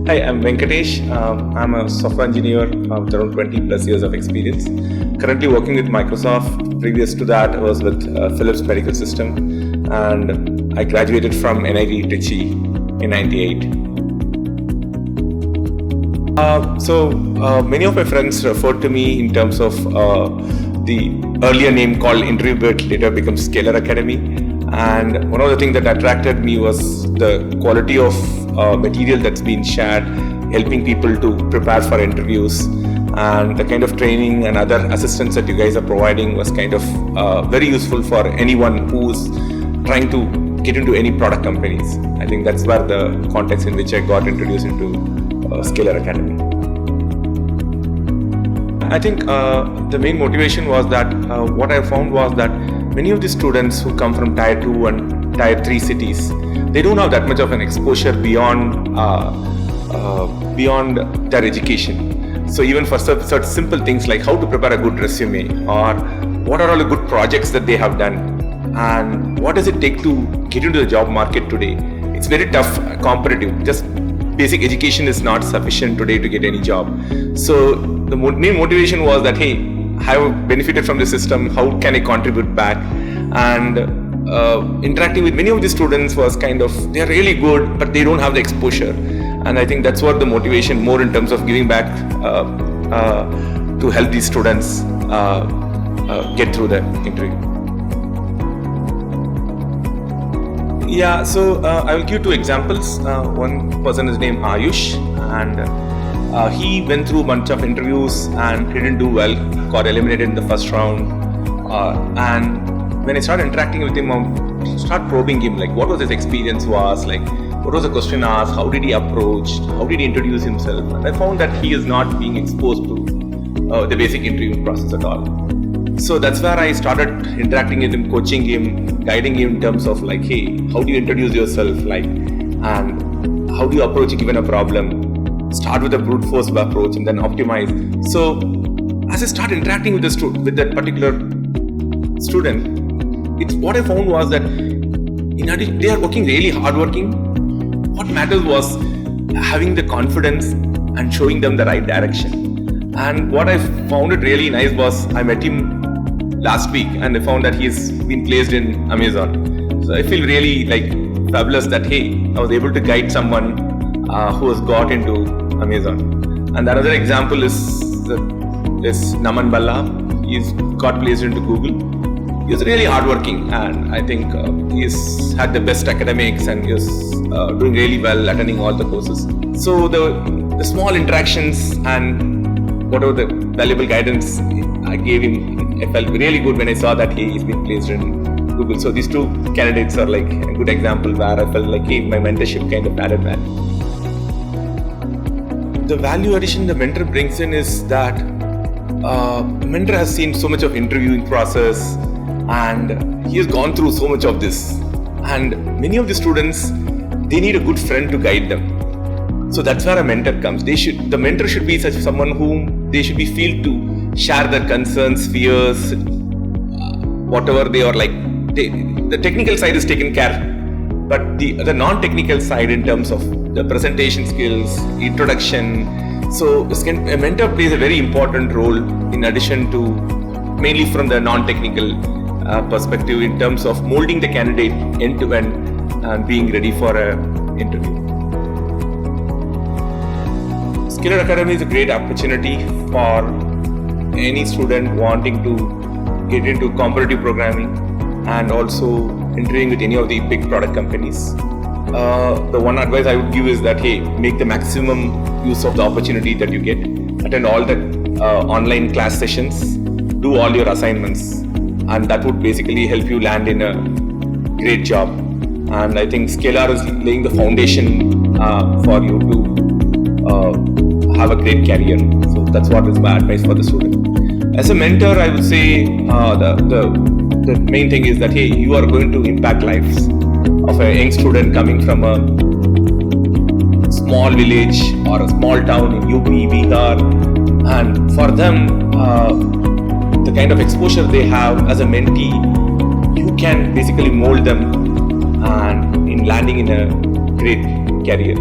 Hi, I'm Venkatesh. I'm a software engineer with around 20 plus years of experience. Currently working with Microsoft. Previous to that, I was with Phillips Medical System, and I graduated from NIT Trichy in '98. Many of my friends referred to me in terms of the earlier name called Interview Bit, later became Scalar Academy. And one of the things that attracted me was the quality of material that's been shared, helping people to prepare for interviews, and the kind of training and other assistance that you guys are providing was kind of very useful for anyone who's trying to get into any product companies. I think that's where the context in which I got introduced into Scalar Academy. I think the main motivation was that what I found was that many of the students who come from Tier 2 and Tier 3 cities, they don't have that much of an exposure beyond their education. So even for such simple things like how to prepare a good resume, or what are all the good projects that they have done, and what does it take to get into the job market today. It's very tough, competitive. Just basic education is not sufficient today to get any job. So the main motivation was that, hey, I have benefited from the system, how can I contribute back? And interacting with many of the students was kind of, they're really good, but they don't have the exposure. And I think that's what the motivation more in terms of giving back to help these students get through the interview. Yeah, so I will give two examples. One person is named Ayush, and he went through a bunch of interviews and he didn't do well, got eliminated in the first round. And when I started interacting with him, I started probing him, like what was his experience was, like what was the question asked, how did he approach, how did he introduce himself. And I found that he is not being exposed to the basic interview process at all. So that's where I started interacting with him, coaching him, guiding him in terms of like, hey, how do you introduce yourself, like, and how do you approach given a problem? Start with a brute force approach and then optimize. So as I started interacting with that particular student, what I found was that in addition, they are working really hardworking. What matters was having the confidence and showing them the right direction. And what I found it really nice was I met him last week and I found that he's been placed in Amazon. So I feel really like fabulous that, hey, I was able to guide someone who has got into Amazon. And another example is Naman Balla. He's got placed into Google. He's really hardworking, and I think he's had the best academics and he's doing really well, attending all the courses. So the small interactions and whatever the valuable guidance I gave him, I felt really good when I saw that he's been placed in Google. So these two candidates are like a good example where I felt like, hey, my mentorship kind of added value. The value addition the mentor brings in is that the mentor has seen so much of interviewing process and he has gone through so much of this. And many of the students, they need a good friend to guide them. So that's where a mentor comes. The mentor should be someone whom they should be feel to share their concerns, fears, whatever they are like. The technical side is taken care, but the non-technical side in terms of the presentation skills, introduction. So a mentor plays a very important role in addition to mainly from the non-technical perspective in terms of molding the candidate end to end and being ready for an interview. Scalar Academy is a great opportunity for any student wanting to get into competitive programming and also interviewing with any of the big product companies. The one advice I would give is that, hey, make the maximum use of the opportunity that you get. Attend all the online class sessions, do all your assignments, and that would basically help you land in a great job. And I think Scalar is laying the foundation for you to have a great career. So that's what is my advice for the student. As a mentor, I would say the main thing is that, hey, you are going to impact lives of a young student coming from a small village or a small town in UP, Bihar, and for them, the kind of exposure they have as a mentee, you can basically mold them and in landing in a great career.